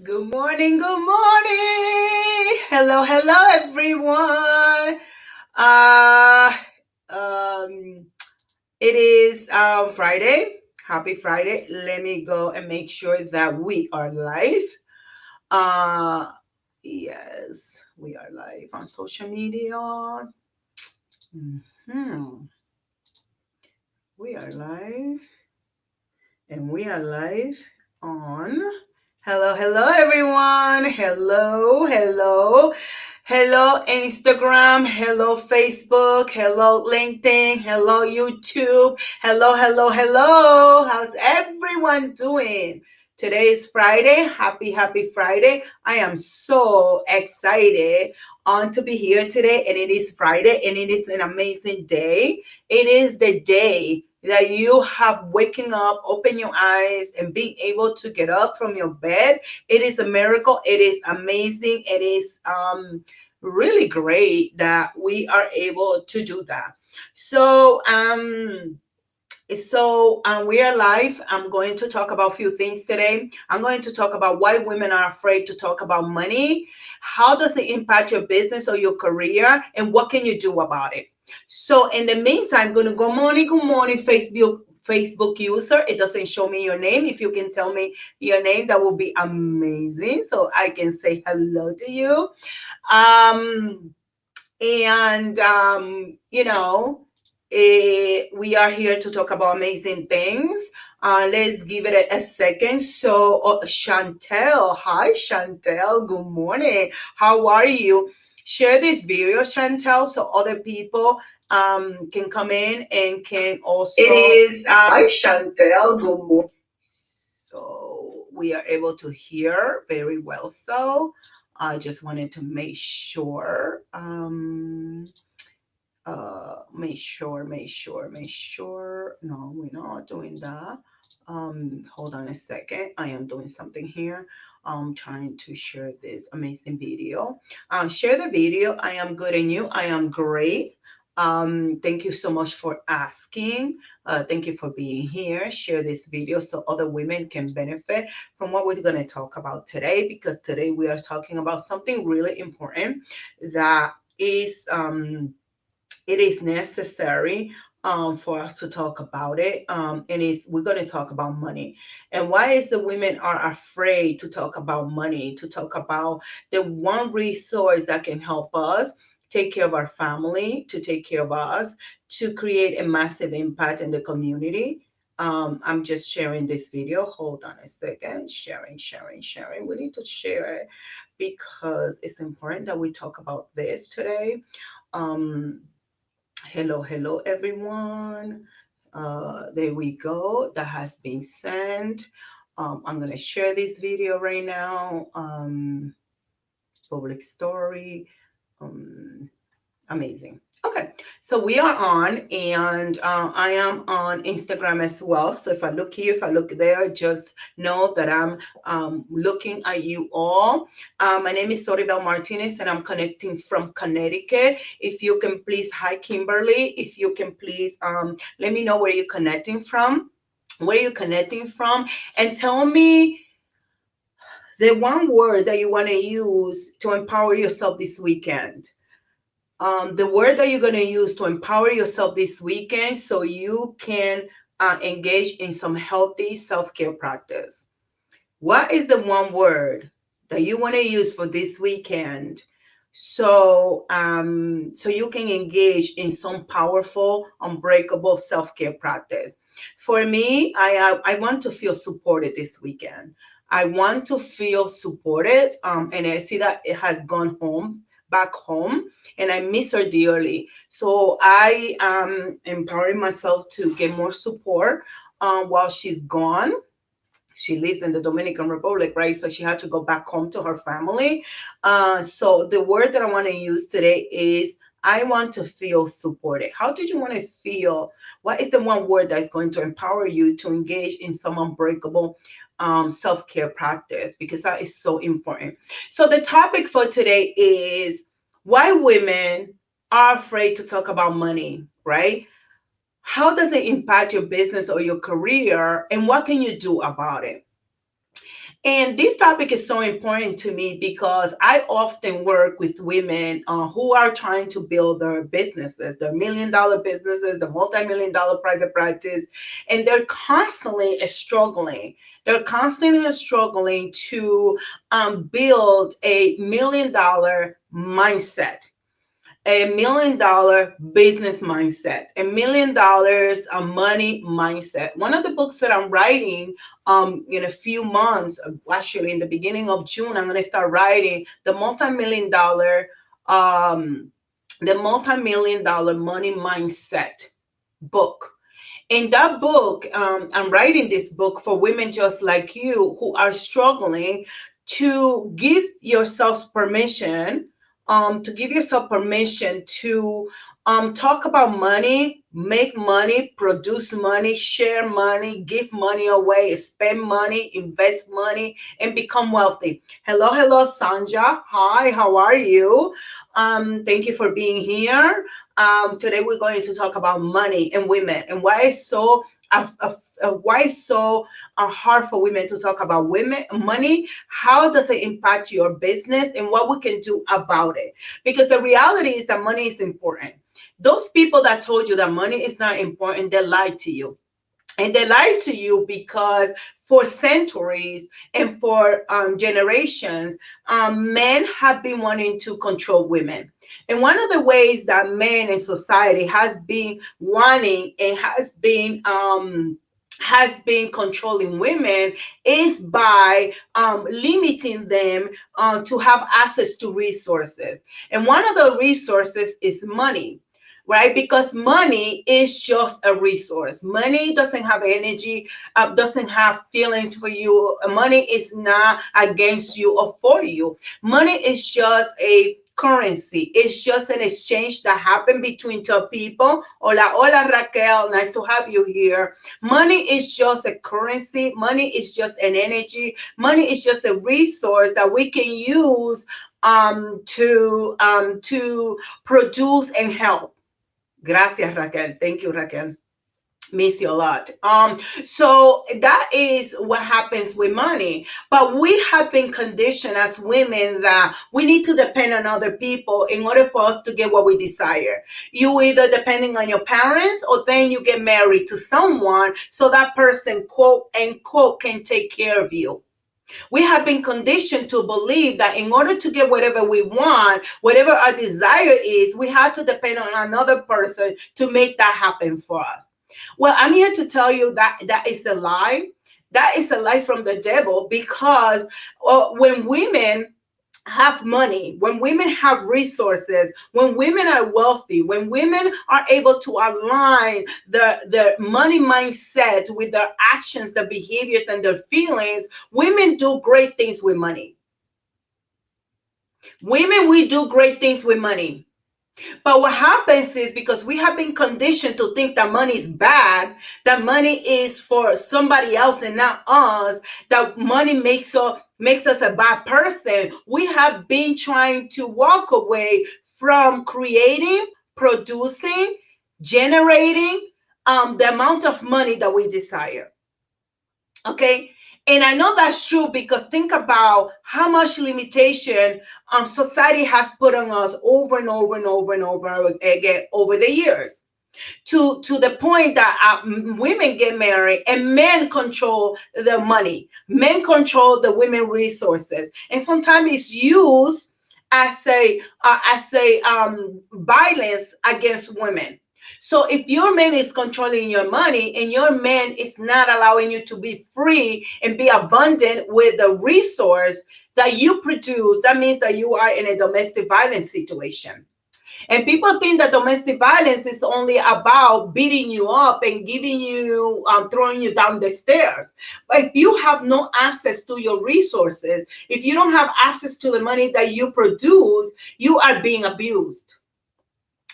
Good morning, good morning. Hello, everyone. Uh, um, it is Friday. Happy Friday. Let me go and make sure that we are live. Uh, yes, we are live on social media. Mhm. We are live, and we are live on. Hello, everyone. Hello, Instagram. Hello, Facebook. Hello, LinkedIn. Hello, YouTube. Hello. How's everyone doing? Today is Friday. Happy Friday. I am so excited to be here today. And it is Friday and it is an amazing day. It is the day that you have waking up, open your eyes, and being able to get up from your bed. It is a miracle. It is amazing. It is really great that we are able to do that. So we are live. I'm going to talk about a few things today. I'm going to talk about why women are afraid to talk about money. How does it impact your business or your career? And what can you do about it? So in the meantime, going to good morning, Facebook user. It doesn't show me your name. If you can tell me your name, that would be amazing. So I can say hello to you. Um, and we are here to talk about amazing things. Let's give it a second. So, Chantel, hi Chantel, good morning. How are you? Share this video, Chantel, so other people can come in and can also. It is hi Chantel, good morning. So we are able to hear very well. So I just wanted to make sure. No, we're not doing that. Hold on a second. I am doing something here. I'm trying to share this amazing video. Share the video. I am good and you. I am great. Thank you so much for asking. Thank you for being here. Share this video so other women can benefit from what we're going to talk about today, because today we are talking about something really important that is it is necessary for us to talk about it. And we're going to talk about money. And why is the women are afraid to talk about money, to talk about the one resource that can help us take care of our family, to take care of us, to create a massive impact in the community. I'm just sharing this video. Hold on a second. Sharing. We need to share it because it's important that we talk about this today. Um, hello, everyone. There we go. That has been sent. I'm going to share this video right now. Public story. Um, Amazing. Okay, so we are on, and I am on Instagram as well. So if I look here, if I look there, just know that I'm looking at you all. My name is Soribel Martinez, and I'm connecting from Connecticut. If you can please, hi Kimberly. If you can please, let me know where you're connecting from. Where you're connecting from, and tell me the one word that you want to use to empower yourself this weekend. The word that you're going to use to empower yourself this weekend so you can engage in some healthy self-care practice. What is the one word that you want to use for this weekend so you can engage in some powerful, unbreakable self-care practice? For me, I want to feel supported this weekend. I want to feel supported, and I see that it has gone back home, and I miss her dearly. So I am empowering myself to get more support while she's gone. She lives in the Dominican Republic, right? So she had to go back home to her family. So the word that I want to use today is I want to feel supported. How did you want to feel? What is the one word that's going to empower you to engage in some unbreakable self-care practice? Because that is so important. So the topic for today is why women are afraid to talk about money, right? How does it impact your business or your career, and what can you do about it? And this topic is so important to me because I often work with women who are trying to build their businesses, their $1 million businesses, the multi-million dollar private practice, and they're constantly struggling. They're constantly struggling to build a $1 million mindset, a $1 million business mindset, a $1 million money mindset. One of the books that I'm writing in a few months, actually in the beginning of June, I'm going to start writing um, the multi-million dollar money mindset book. In that book, I'm writing this book for women just like you who are struggling to give yourselves permission, to talk about money, make money, produce money, share money, give money away, spend money, invest money, and become wealthy. Hello, hello, Sanja. Hi, how are you? Thank you for being here. Today we're going to talk about money and women and why it's so hard for women to talk about women money. How does it impact your business and what we can do about it? Because the reality is that money is important. Those people that told you that money is not important, they lied to you. And they lied to you because for centuries and for generations, men have been wanting to control women. And one of the ways that men in society has been wanting and has been controlling women is by limiting them to have access to resources. And one of the resources is money, right? Because money is just a resource. Money doesn't have energy, doesn't have feelings for you. Money is not against you or for you. Money is just a currency. It's just an exchange that happened between two people. Hola, hola, Raquel. Nice to have you here. Money is just a currency. Money is just an energy. Money is just a resource that we can use to produce and help. Gracias, Raquel. Thank you, Raquel. Miss you a lot. So that is what happens with money. But we have been conditioned as women that we need to depend on other people in order for us to get what we desire. You either depending on your parents or then you get married to someone so that person, quote unquote, can take care of you. We have been conditioned to believe that in order to get whatever we want, whatever our desire is, we have to depend on another person to make that happen for us. Well, I'm here to tell you that that is a lie. That is a lie from the devil because when women have money, when women have resources, when women are wealthy, when women are able to align the money mindset with their actions, their behaviors, and their feelings, women do great things with money. Women, we do great things with money. But what happens is because we have been conditioned to think that money is bad, that money is for somebody else and not us, that money makes us a bad person, we have been trying to walk away from creating, producing, generating the amount of money that we desire. Okay. And I know that's true because think about how much limitation society has put on us over and over and over and over again over the years, to the point that women get married and men control the money, men control the women resources, and sometimes it's used as a violence against women. So if your man is controlling your money and your man is not allowing you to be free and be abundant with the resource that you produce, that means that you are in a domestic violence situation. And people think that domestic violence is only about beating you up and giving you, throwing you down the stairs. But if you have no access to your resources, if you don't have access to the money that you produce, you are being abused.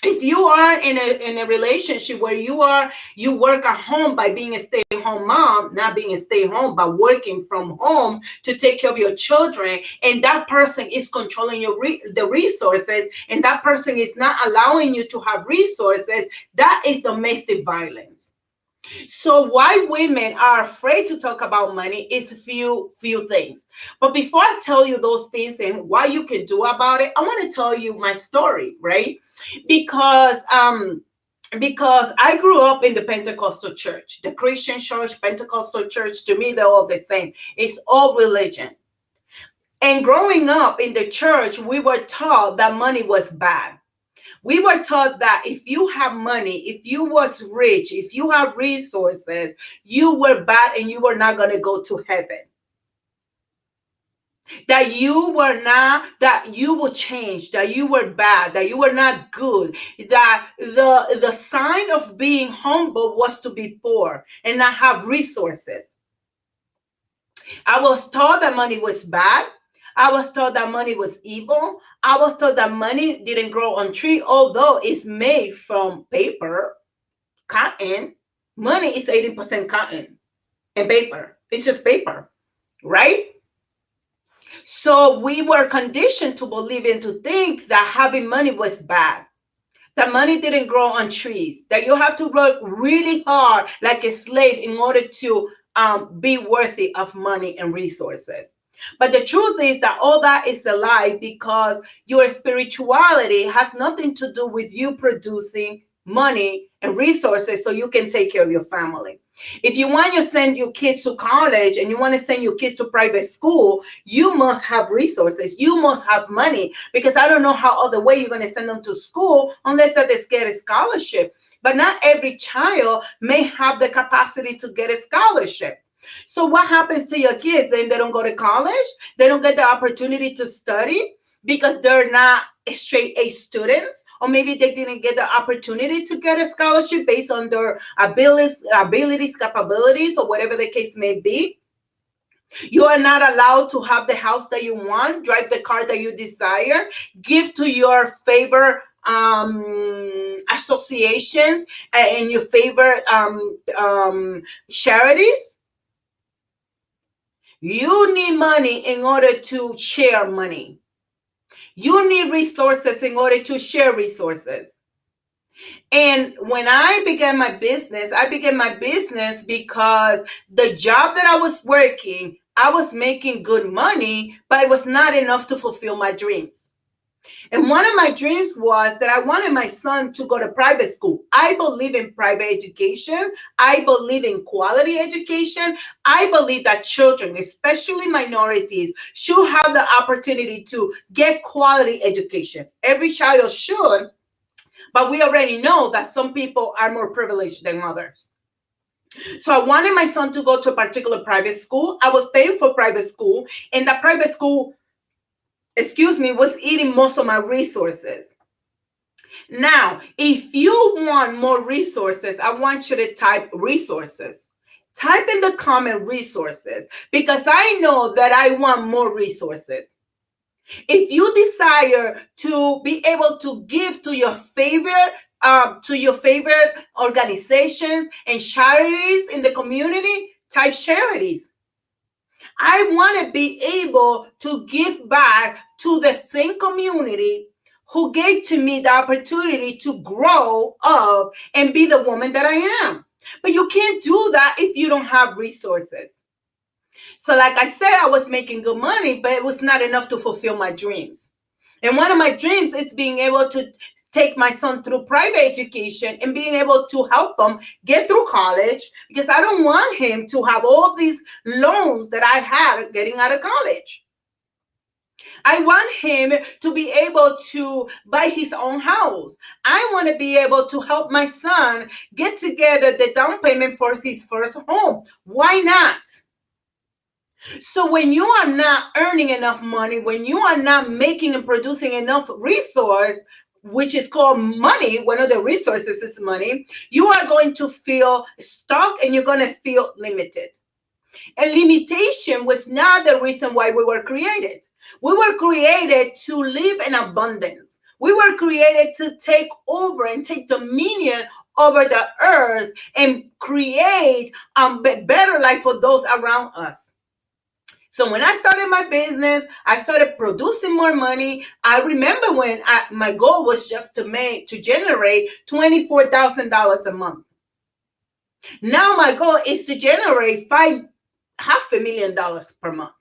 If you are in a relationship where you work at home by being a stay-at-home mom, not being a stay-at-home but working from home to take care of your children, and that person is controlling the resources, and that person is not allowing you to have resources, that is domestic violence. So why women are afraid to talk about money is few things. But before I tell you those things and what you can do about it, I want to tell you my story, right? Because because I grew up in the Pentecostal church, the Christian church, Pentecostal church. To me, they're all the same. It's all religion. And growing up in the church, we were taught that money was bad. We were taught that if you have money, if you was rich, if you have resources, you were bad and you were not going to go to heaven. That you were not, that you would change, that you were bad, that you were not good, that the sign of being humble was to be poor and not have resources. I was taught that money was bad. I was taught that money was evil. I was taught that money didn't grow on tree, although it's made from paper, cotton. Money is 80% cotton and paper. It's just paper, right? So we were conditioned to believe and to think that having money was bad, that money didn't grow on trees, that you have to work really hard like a slave in order to be worthy of money and resources. But the truth is that all that is a lie, because your spirituality has nothing to do with you producing money and resources so you can take care of your family. If you want to send your kids to college and you want to send your kids to private school, you must have resources. You must have money, because I don't know how other way you're going to send them to school unless that they get a scholarship. But not every child may have the capacity to get a scholarship. So what happens to your kids? Then they don't go to college. They don't get the opportunity to study because they're not straight A students, or maybe they didn't get the opportunity to get a scholarship based on their abilities, capabilities, or whatever the case may be. You are not allowed to have the house that you want, drive the car that you desire, give to your favorite associations and your favorite charities. You need money in order to share money. You need resources in order to share resources. And when I began my business because the job that I was working, I was making good money, but it was not enough to fulfill my dreams. And one of my dreams was that I wanted my son to go to private school. I believe in private education. I believe in quality education. I believe that children, especially minorities, should have the opportunity to get quality education. Every child should, but we already know that some people are more privileged than others. So I wanted my son to go to a particular private school. I was paying for private school, and that private school, was eating most of my resources. Now, if you want more resources, I want you to type resources. Type in the comment resources, because I know that I want more resources. If you desire to be able to give to your favorite organizations and charities in the community, type charities. I want to be able to give back to the same community who gave to me the opportunity to grow up and be the woman that I am. But you can't do that if you don't have resources. So, like I said, I was making good money, but it was not enough to fulfill my dreams. And one of my dreams is being able to take my son through private education and being able to help him get through college, because I don't want him to have all these loans that I had getting out of college. I want him to be able to buy his own house. I want to be able to help my son get together the down payment for his first home. Why not? So when you are not earning enough money, when you are not making and producing enough resource, which is called money, one of the resources is money, you are going to feel stuck and you're going to feel limited. And limitation was not the reason why we were created. We were created to live in abundance. We were created to take over and take dominion over the earth and create a better life for those around us. So when I started my business, I started producing more money. I remember when my goal was just to generate $24,000 a month. Now my goal is to generate $500,000 per month.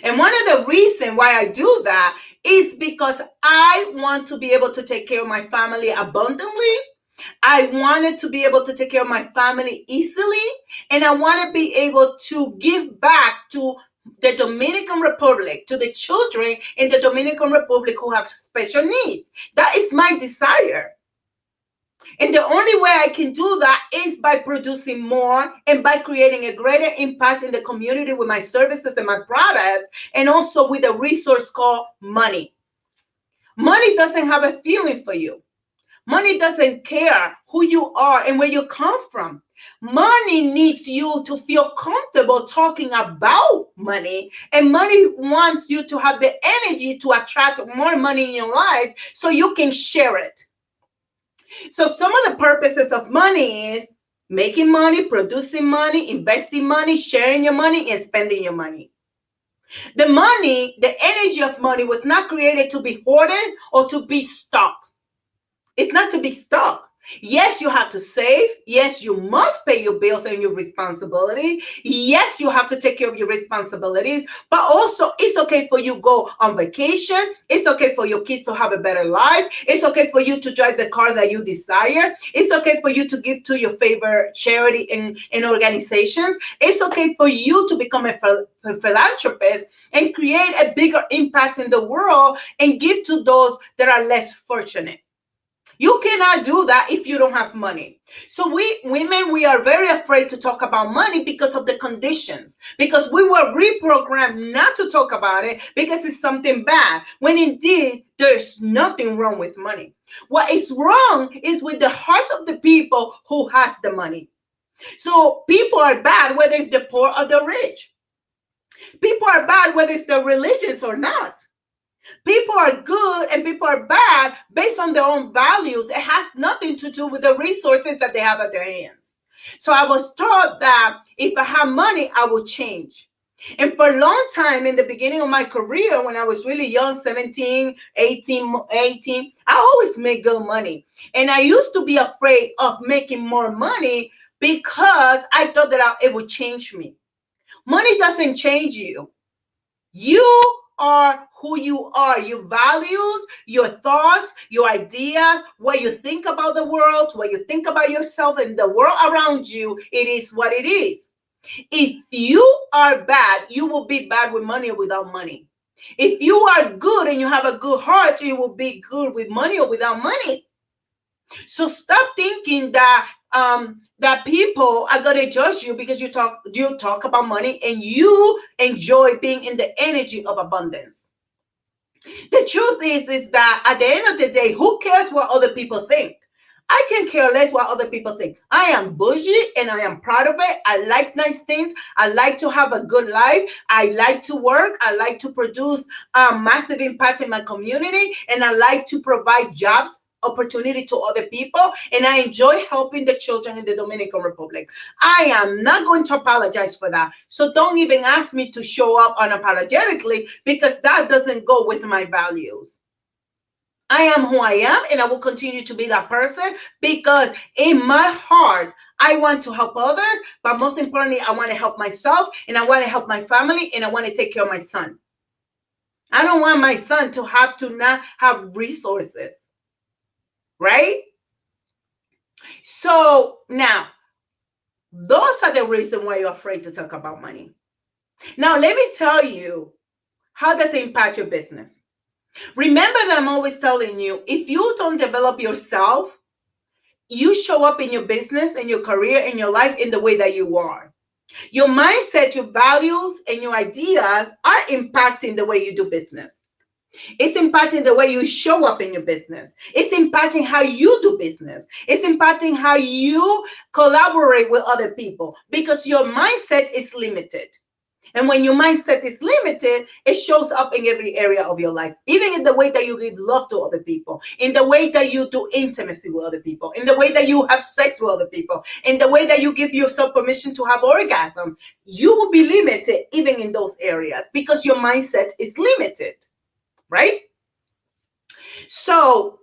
And one of the reasons why I do that is because I want to be able to take care of my family abundantly. I wanted to be able to take care of my family easily, and I want to be able to give back to the Dominican Republic, to the children in the Dominican Republic who have special needs. That is my desire. And the only way I can do that is by producing more and by creating a greater impact in the community with my services and my products, and also with a resource called money. Money doesn't have a feeling for you. Money doesn't care who you are and where you come from. Money needs you to feel comfortable talking about money, and money wants you to have the energy to attract more money in your life so you can share it. So some of the purposes of money is making money, producing money, investing money, sharing your money, and spending your money. The money, the energy of money was not created to be hoarded or to be stocked. It's not to be stuck. Yes, you have to save. Yes, you must pay your bills and your responsibility. Yes, you have to take care of your responsibilities. But also, it's okay for you to go on vacation. It's okay for your kids to have a better life. It's okay for you to drive the car that you desire. It's okay for you to give to your favorite charity and organizations. It's okay for you to become a philanthropist and create a bigger impact in the world and give to those that are less fortunate. You cannot do that if you don't have money. So we women, we are very afraid to talk about money because of the conditions, because we were reprogrammed not to talk about it because it's something bad, when indeed there's nothing wrong with money. What is wrong is with the heart of the people who has the money. So people are bad whether if they're poor or they're rich. People are bad whether if they're religious or not. People are good and people are bad based on their own values. It has nothing to do with the resources that they have at their hands. So I was taught that if I have money, I will change. And for a long time in the beginning of my career, when I was really young, 17, 18, I always made good money. And I used to be afraid of making more money because I thought that it would change me. Money doesn't change you. You are who you are. Your values, your thoughts, your ideas, what you think about the world, what you think about yourself and the world around you, it is what it is. If you are bad, you will be bad with money or without money. If you are good and you have a good heart, you will be good with money or without money. So stop thinking that people are gonna judge you because you talk about money and you enjoy being in the energy of abundance. The truth is that at the end of the day, who cares what other people think? I can care less what other people think. I am bougie and I am proud of it. I like nice things. I like to have a good life. I like to work. I like to produce massive impact in my community. And I like to provide jobs opportunity to other people, and I enjoy helping the children in the Dominican Republic. I am not going to apologize for that. So don't even ask me to show up unapologetically because that doesn't go with my values. I am who I am, and I will continue to be that person because in my heart, I want to help others, but most importantly, I want to help myself, and I want to help my family, and I want to take care of my son. I don't want my son to have to not have resources, right? So now, those are the reasons why you're afraid to talk about money. Now, let me tell you, how does it impact your business? Remember that I'm always telling you, if you don't develop yourself, you show up in your business and your career and your life in the way that you are. Your mindset, your values, and your ideas are impacting the way you do business. It's impacting the way you show up in your business. It's impacting how you do business. It's impacting how you collaborate with other people because your mindset is limited. And when your mindset is limited, it shows up in every area of your life, even in the way that you give love to other people, in the way that you do intimacy with other people, in the way that you have sex with other people, in the way that you give yourself permission to have orgasm. You will be limited even in those areas because your mindset is limited, right? So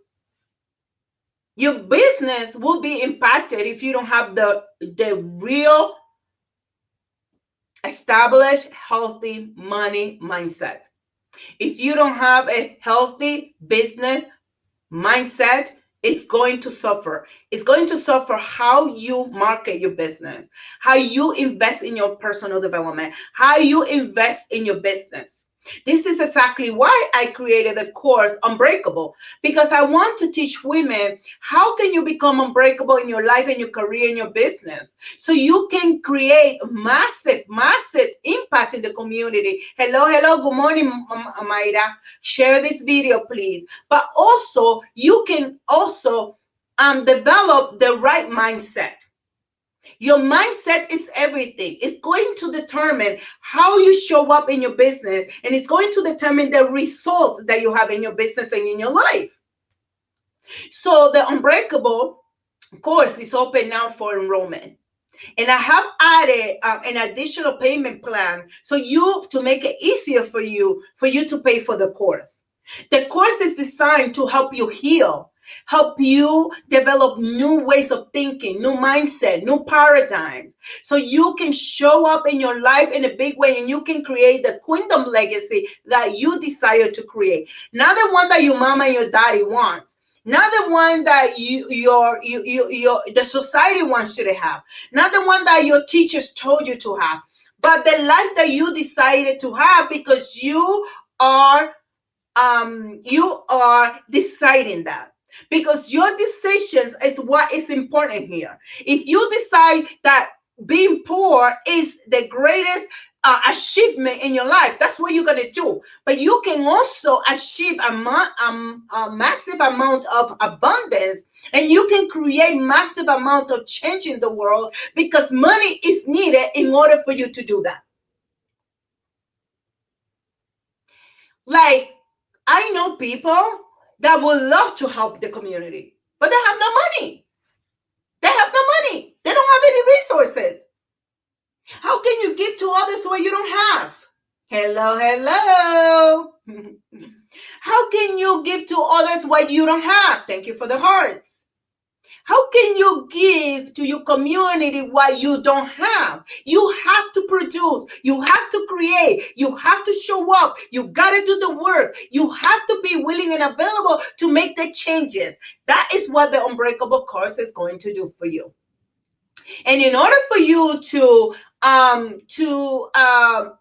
your business will be impacted if you don't have the the real established healthy money mindset. If you don't have a healthy business mindset, is going to suffer. It's going to suffer how you market your business, how you invest in your personal development, how you invest in your business. This is exactly why I created the course Unbreakable, because I want to teach women how can you become unbreakable in your life and your career and your business, so you can create massive impact in the community. Hello, good morning, Mayra. Share this video, please. But also, you can also develop the right mindset. Your mindset is everything. It's going to determine how you show up in your business, and it's going to determine the results that you have in your business and in your life. So the Unbreakable course is open now for enrollment. And I have added an additional payment plan so to make it easier for you to pay for the course. The course is designed to help you heal, help you develop new ways of thinking, new mindset, new paradigms, so you can show up in your life in a big way and you can create the kingdom legacy that you desire to create. Not the one that your mama and your daddy wants. Not the one that the society wants you to have. Not the one that your teachers told you to have. But the life that you decided to have, because are you are deciding that, because your decisions is what is important here. If you decide that being poor is the greatest achievement in your life, that's what you're going to do. But you can also achieve a massive amount of abundance, and you can create massive amount of change in the world, because money is needed in order for you to do that. Like, I know people that would love to help the community, but they have no money. They have no money. They don't have any resources. How can you give to others what you don't have? Hello. How can you give to others what you don't have? Thank you for the hearts. How can you give to your community what you don't have? You have to produce. You have to create. You have to show up. You got to do the work. You have to be willing and available to make the changes. That is what the Unbreakable course is going to do for you. And in order for you to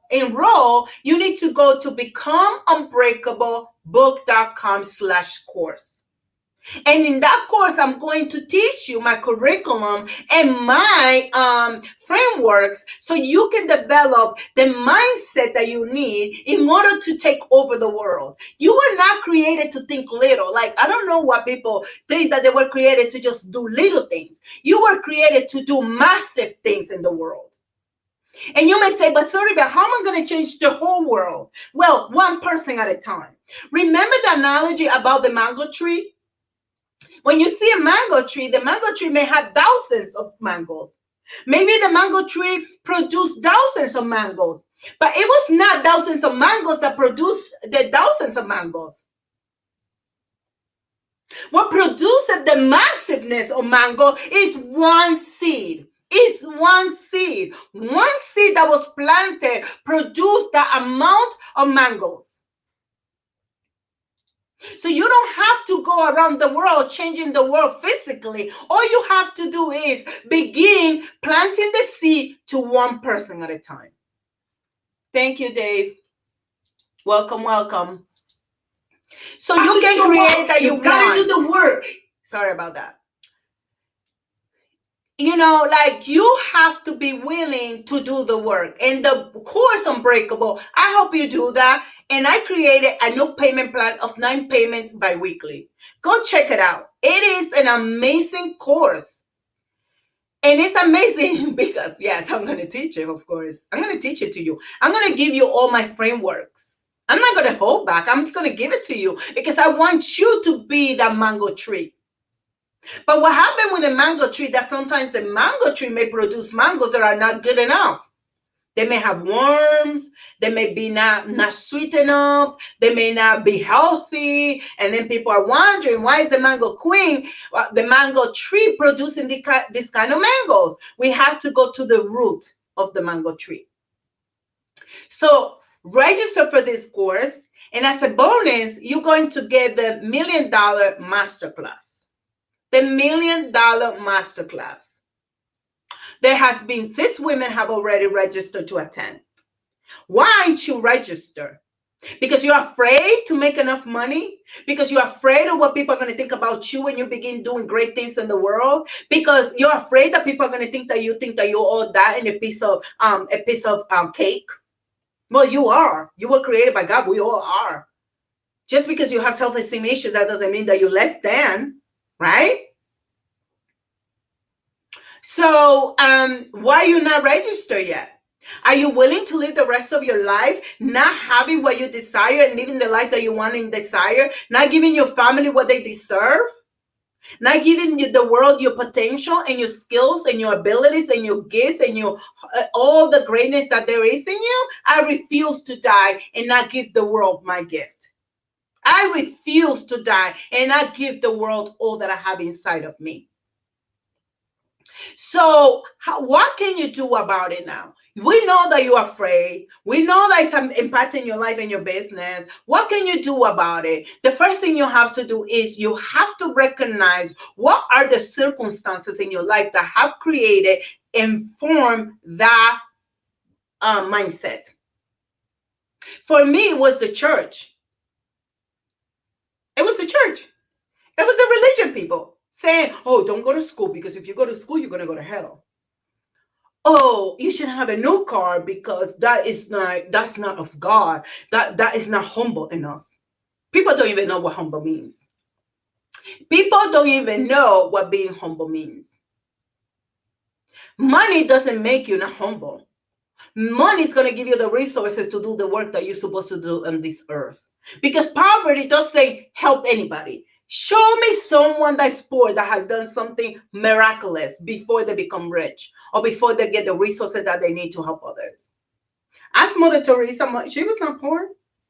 enroll, you need to go to becomeunbreakablebook.com/course. And in that course, I'm going to teach you my curriculum and my frameworks, so you can develop the mindset that you need in order to take over the world. You were not created to think little. Like, I don't know what people think, that they were created to just do little things. You were created to do massive things in the world. And you may say, but Soribel, how am I going to change the whole world? Well, one person at a time. Remember the analogy about the mango tree? When you see a mango tree, the mango tree may have thousands of mangoes. Maybe the mango tree produced thousands of mangoes, but it was not thousands of mangoes that produced the thousands of mangoes. What produced the massiveness of mango is one seed. It's one seed. One seed that was planted produced the amount of mangoes. So you don't have to go around the world changing the world physically. All you have to do is begin planting the seed to one person at a time. Thank you, Dave. Welcome. So you can create that you gotta do the work. Sorry about that. You know, like, you have to be willing to do the work. And the course Unbreakable, I help you do that. And I created a new payment plan of 9 payments bi-weekly. Go check it out. It is an amazing course. And it's amazing because, yes, I'm going to teach it, of course. I'm going to teach it to you. I'm going to give you all my frameworks. I'm not going to hold back. I'm going to give it to you because I want you to be that mango tree. But what happened with the mango tree, that sometimes the mango tree may produce mangoes that are not good enough. They may have worms. They may be not sweet enough. They may not be healthy. And then people are wondering, why is the mango queen, the mango tree producing this kind of mangoes? We have to go to the root of the mango tree. So register for this course. And as a bonus, you're going to get the $1 million masterclass. The $1 million masterclass. There has been 6 women have already registered to attend. Why aren't you registered? Because you're afraid to make enough money? Because you're afraid of what people are going to think about you when you begin doing great things in the world? Because you're afraid that people are going to think that you all that in a piece of cake? Well, you are. You were created by God. We all are. Just because you have self-esteem issues, that doesn't mean that you're less than, right? So, why are you not registered yet? Are you willing to live the rest of your life not having what you desire and living the life that you want and desire? Not giving your family what they deserve? Not giving the world your potential and your skills and your abilities and your gifts and your all the greatness that there is in you? I refuse to die and not give the world my gift. I refuse to die and not give the world all that I have inside of me. So, what can you do about it now? We know that you're afraid. We know that it's impacting your life and your business. What can you do about it? The first thing you have to do is you have to recognize what are the circumstances in your life that have created and formed that mindset. For me, it was the church. It was the church. It was the religion people saying, oh, don't go to school because if you go to school, you're going to go to hell. Oh, you should have a new car because that's not of God. That is not humble enough. People don't even know what humble means. People don't even know what being humble means. Money doesn't make you not humble. Money is going to give you the resources to do the work that you're supposed to do on this earth. Because poverty doesn't help anybody. Show me someone that's poor that has done something miraculous before they become rich or before they get the resources that they need to help others. Ask Mother Teresa. She was not poor.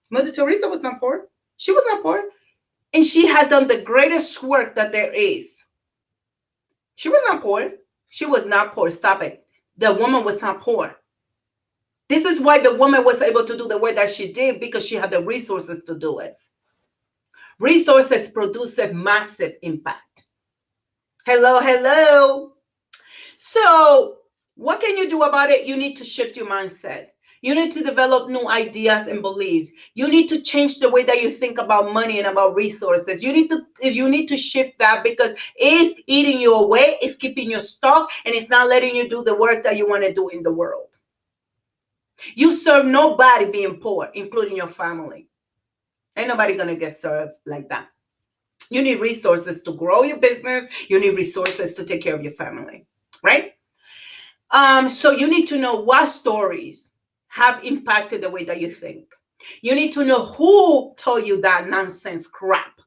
Mother Teresa was not poor. She was not poor. And she has done the greatest work that there is. She was not poor. She was not poor. Stop it. The woman was not poor. This is why the woman was able to do the work that she did, because she had the resources to do it. Resources produce a massive impact. Hello, hello. So what can you do about it? You need to shift your mindset. You need to develop new ideas and beliefs. You need to change the way that you think about money and about resources. You need to shift that, because it's eating you away, it's keeping you stuck, and it's not letting you do the work that you want to do in the world. You serve nobody being poor, including your family. Ain't nobody gonna get served like that. You need resources to grow your business. You need resources to take care of your family, right? So you need to know what stories have impacted the way that you think. You need to know who told you that nonsense crap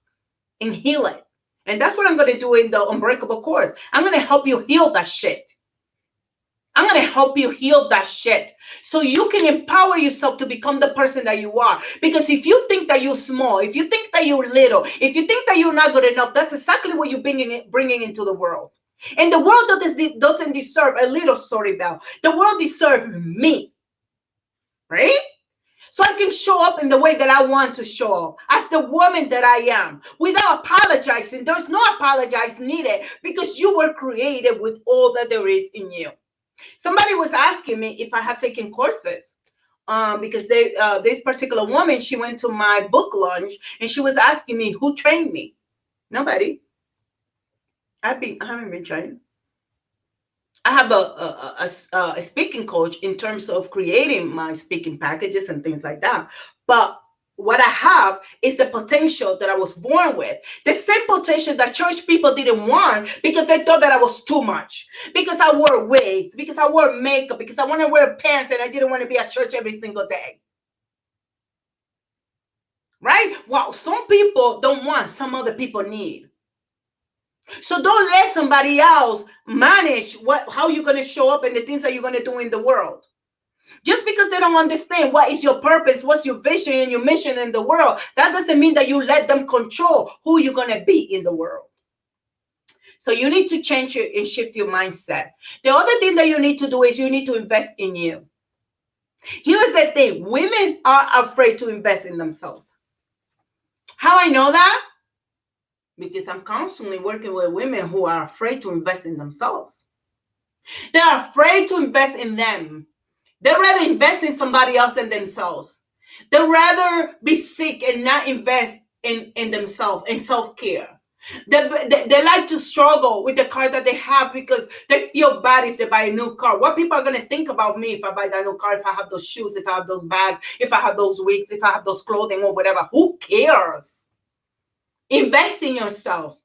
and heal it. And that's what I'm going to do in the Unbreakable course. I'm going to help you heal that shit. I'm going to help you heal that shit so you can empower yourself to become the person that you are. Because if you think that you're small, if you think that you're little, if you think that you're not good enough, that's exactly what you're bringing into the world. And the world doesn't deserve a little Soribel. The world deserves me, right? So I can show up in the way that I want to show up as the woman that I am without apologizing. There's no apologize needed, because you were created with all that there is in you. Somebody was asking me if I have taken courses. Because this particular woman, she went to my book launch and she was asking me who trained me. Nobody. I haven't been trained. I have a speaking coach in terms of creating my speaking packages and things like that. But what I have is the potential that I was born with. The same potential that church people didn't want, because they thought that I was too much. Because I wore wigs, because I wore makeup, because I want to wear pants and I didn't want to be at church every single day. Right? Well, some people don't want, some other people need. So don't let somebody else manage how you're going to show up and the things that you're going to do in the world. Just because they don't understand what is your purpose, what's your vision and your mission in the world, that doesn't mean that you let them control who you're going to be in the world. So you need to change and shift your mindset. The other thing that you need to do is you need to invest in you. Here's the thing. Women are afraid to invest in themselves. How I know that? Because I'm constantly working with women who are afraid to invest in themselves. They're afraid to invest in them. They'd rather invest in somebody else than themselves. They'd rather be sick and not invest in themselves, in self-care. They like to struggle with the car that they have because they feel bad if they buy a new car. What people are going to think about me if I buy that new car, if I have those shoes, if I have those bags, if I have those wigs, if I have those clothing or whatever. Who cares? Invest in yourself.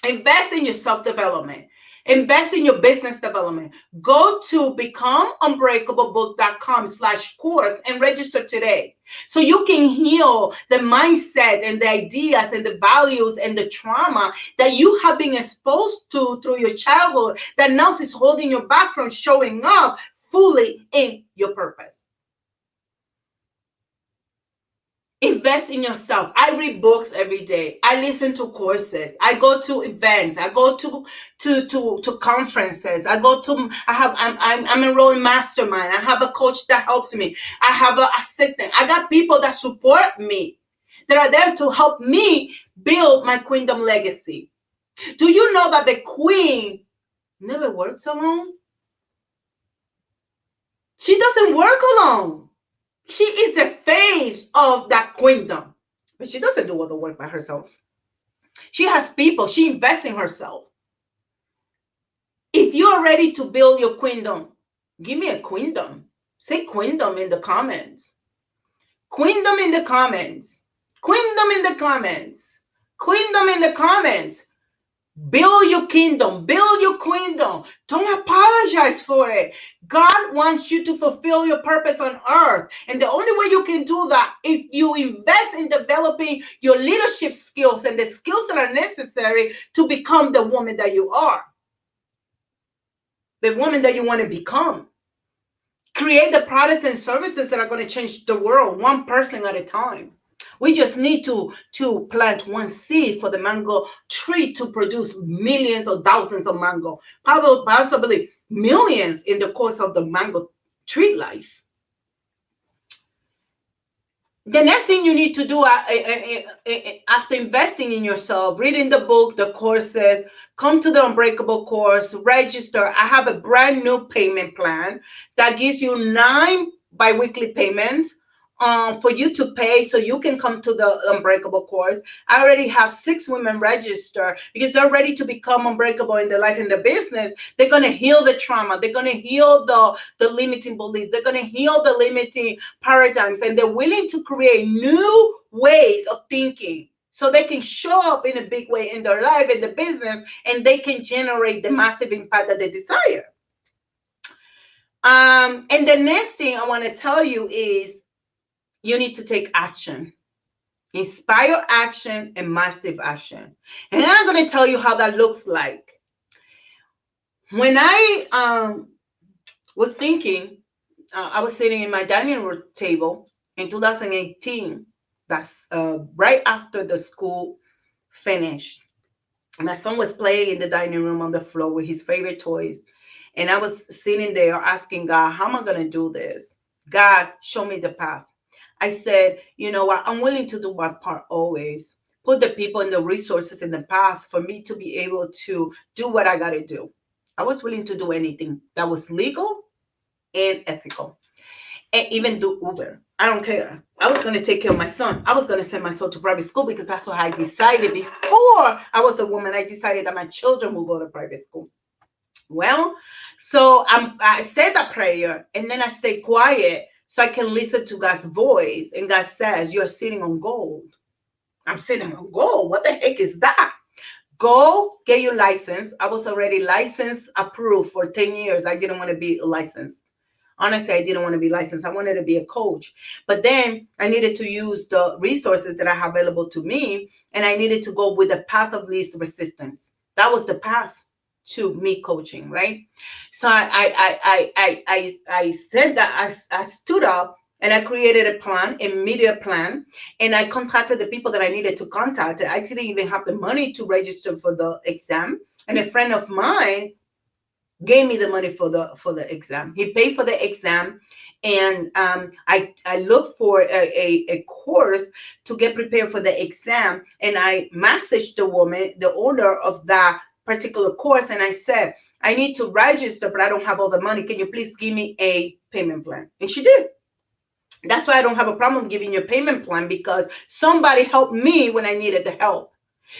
Invest in your self-development. Invest in your business development. Go to becomeunbreakable.com/course and register today so you can heal the mindset and the ideas and the values and the trauma that you have been exposed to through your childhood that now is holding you back from showing up fully in your purpose. Invest in yourself. I read books every day. I listen to courses. I go to events. I go to conferences. I'm enrolled in mastermind. I have a coach that helps me. I have an assistant. I got people that support me, that are there to help me build my queendom legacy. Do you know that the queen never works alone? She doesn't work alone. She is the face of that queendom, but she doesn't do all the work by herself. She has people. She invests in herself. If you are ready to build your queendom, give me a queendom. Say queendom in the comments. Queendom in the comments. Queendom in the comments. Queendom in the comments. Build your kingdom. Build your queendom. Don't apologize for it. God wants you to fulfill your purpose on earth. And the only way you can do that if you invest in developing your leadership skills and the skills that are necessary to become the woman that you are. The woman that you want to become. Create the products and services that are going to change the world one person at a time. We just need to plant one seed for the mango tree to produce millions or thousands of mango, possibly millions in the course of the mango tree life. The next thing you need to do after investing in yourself, reading the book, the courses, come to the Unbreakable course, register. I have a brand new payment plan that gives you 9 biweekly payments for you to pay so you can come to the Unbreakable course. I already have 6 women register because they're ready to become unbreakable in their life and their business. They're going to heal the trauma. They're going to heal the limiting beliefs. They're going to heal the limiting paradigms, and they're willing to create new ways of thinking so they can show up in a big way in their life, in the business, and they can generate the massive impact that they desire. And the next thing I want to tell you is you need to take action. Inspire action and massive action. And I'm going to tell you how that looks like. When I was thinking, I was sitting in my dining room table in 2018. That's right after the school finished. My son was playing in the dining room on the floor with his favorite toys. And I was sitting there asking God, how am I going to do this? God, show me the path. I said, you know what? I'm willing to do my part always. Put the people and the resources in the path for me to be able to do what I got to do. I was willing to do anything that was legal and ethical. And even do Uber. I don't care. I was going to take care of my son. I was going to send my son to private school because that's what I decided before I was a woman. I decided that my children will go to private school. Well, so I said that prayer and then I stayed quiet so I can listen to God's voice. And God says, you're sitting on gold. I'm sitting on gold. What the heck is that? Go get your license. I was already licensed, approved for 10 years. I didn't want to be licensed. Honestly, I didn't want to be licensed. I wanted to be a coach. But then I needed to use the resources that I have available to me. And I needed to go with the path of least resistance. That was the path to me coaching, right? So I said that I stood up and I created a plan, a media plan, and I contacted the people that I needed to contact. I didn't even have the money to register for the exam, and a friend of mine gave me the money for the exam. He paid for the exam, and I looked for a course to get prepared for the exam, and I messaged the woman, the owner of that particular course, and I said, I need to register, but I don't have all the money. Can you please give me a payment plan? And she did. That's why I don't have a problem giving you a payment plan, because somebody helped me when I needed the help.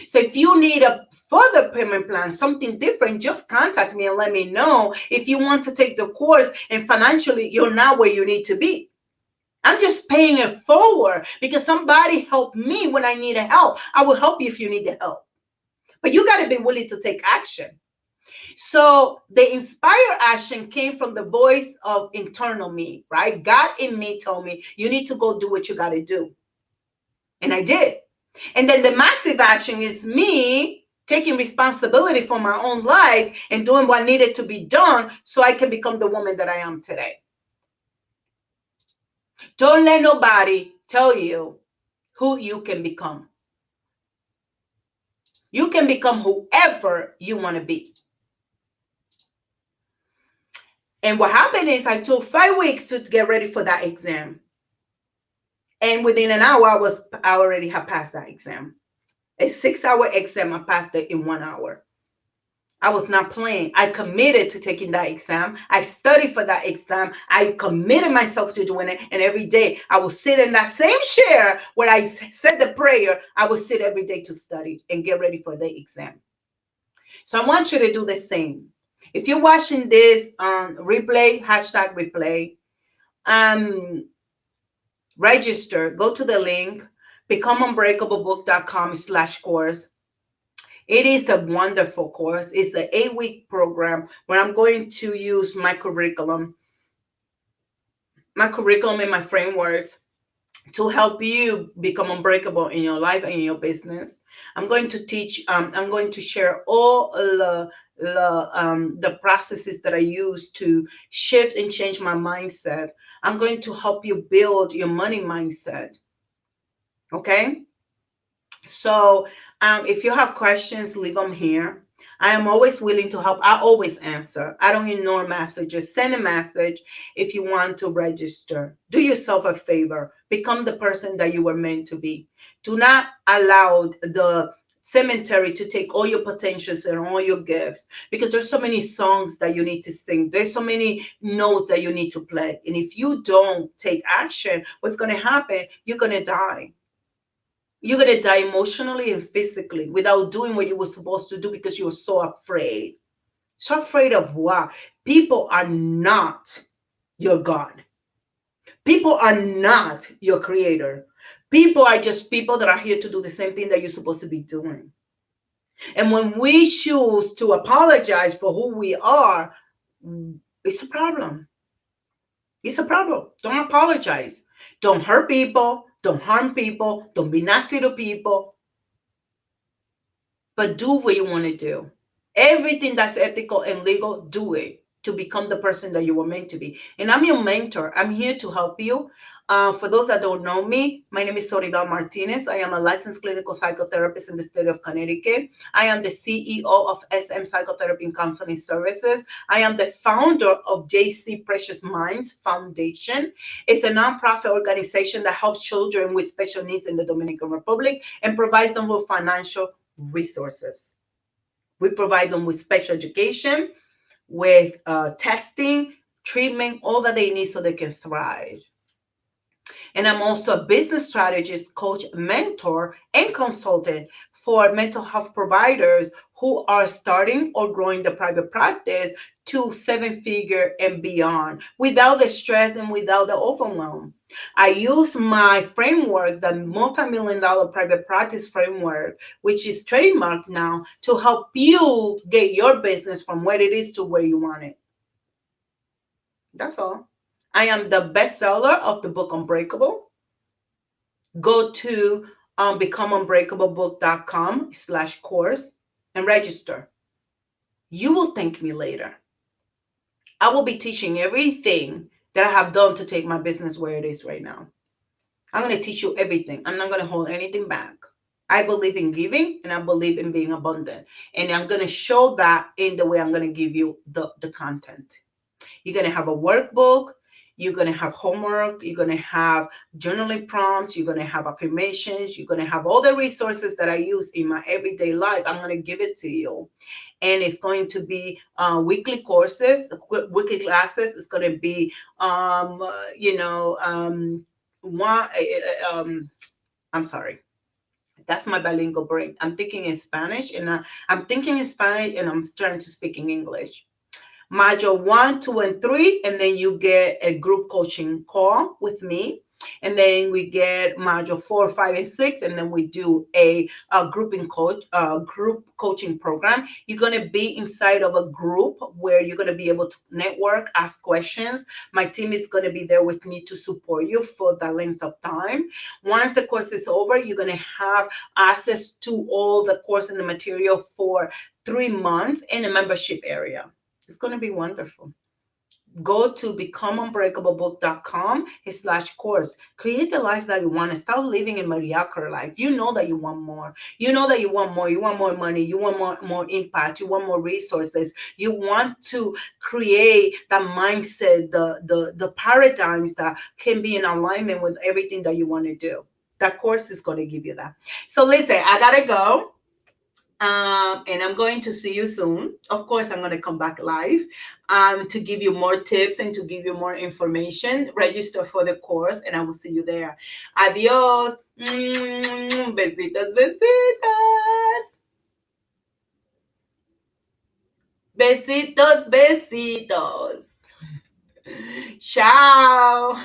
So if you need a further payment plan, something different, just contact me and let me know if you want to take the course and financially you're not where you need to be. I'm just paying it forward because somebody helped me when I needed help. I will help you if you need the help. But you got to be willing to take action. So the inspired action came from the voice of internal me, right? God in me told me, you need to go do what you got to do. And I did. And then the massive action is me taking responsibility for my own life and doing what needed to be done so I can become the woman that I am today. Don't let nobody tell you who you can become. You can become whoever you want to be. And what happened is I took 5 weeks to get ready for that exam. And within an hour, I already had passed that exam. A 6-hour exam, I passed it in 1 hour. I was not playing. I committed to taking that exam. I studied for that exam. I committed myself to doing it. And every day I will sit in that same chair where I said the prayer. I will sit every day to study and get ready for the exam. So I want you to do the same. If you're watching this replay, hashtag replay, register, go to the link, becomeunbreakablebook.com/course. It is a wonderful course. It's the 8-week program where I'm going to use my curriculum and my frameworks to help you become unbreakable in your life and in your business. I'm going to teach. I'm going to share all the processes that I use to shift and change my mindset. I'm going to help you build your money mindset. Okay. So if you have questions, leave them here. I am always willing to help. I always answer. I don't ignore messages. Send a message if you want to register. Do yourself a favor. Become the person that you were meant to be. Do not allow the cemetery to take all your potentials and all your gifts, because there's so many songs that you need to sing. There's so many notes that you need to play. And if you don't take action, what's going to happen? You're going to die. You're going to die emotionally and physically without doing what you were supposed to do because you were so afraid. So afraid of what? People are not your God. People are not your creator. People are just people that are here to do the same thing that you're supposed to be doing. And when we choose to apologize for who we are, it's a problem. It's a problem. Don't apologize. Don't hurt people. Don't harm people. Don't be nasty to people. But do what you want to do. Everything that's ethical and legal, do it to become the person that you were meant to be. And I'm your mentor. I'm here to help you. For those that don't know me, my name is Soribel Martinez. I am a licensed clinical psychotherapist in the state of Connecticut. I am the CEO of SMPsychotherapy Counseling Services. I am the founder of JC Precious Minds Foundation. It's a nonprofit organization that helps children with special needs in the Dominican Republic and provides them with financial resources. We provide them with special education, with testing, treatment, all that they need so they can thrive. And I'm also a business strategist, coach, mentor, and consultant for mental health providers who are starting or growing the private practice to 7-figure and beyond without the stress and without the overwhelm. I use my framework, the multi-million-dollar private practice framework, which is trademarked now, to help you get your business from where it is to where you want it. That's all. I am the bestseller of the book Unbreakable. Go to becomeunbreakablebook.com/course and register. You will thank me later. I will be teaching everything that I have done to take my business where it is right now. I'm going to teach you everything. I'm not going to hold anything back. I believe in giving and I believe in being abundant. And I'm going to show that in the way I'm going to give you the content. You're going to have a workbook. You're going to have homework. You're going to have journaling prompts. You're going to have affirmations. You're going to have all the resources that I use in my everyday life. I'm going to give it to you. And it's going to be weekly courses, weekly classes. It's going to be, you know, one, I'm sorry. That's my bilingual brain. I'm thinking in Spanish and I'm thinking in Spanish and I'm trying to speak in English. Module 1, 2, and 3, and then you get a group coaching call with me. And then we get module 4, 5, and 6, and then we do a group coaching program. You're gonna be inside of a group where you're gonna be able to network, ask questions. My team is gonna be there with me to support you for that length of time. Once the course is over, you're gonna have access to all the course and the material for 3 months in a membership area. It's going to be wonderful. Go to becomeunbreakable.com/course. Create the life that you want and start living a mediocre life. You know that you want more. You know that you want more. You want more money. You want more impact. You want more resources. You want to create that mindset, the paradigms that can be in alignment with everything that you want to do. That course is going to give you that. So listen, I gotta go. And I'm going to see you soon. Of course, I'm going to come back live to give you more tips and to give you more information. Register for the course, and I will see you there. Adios. Besitos, besitos. Besitos, besitos. Ciao.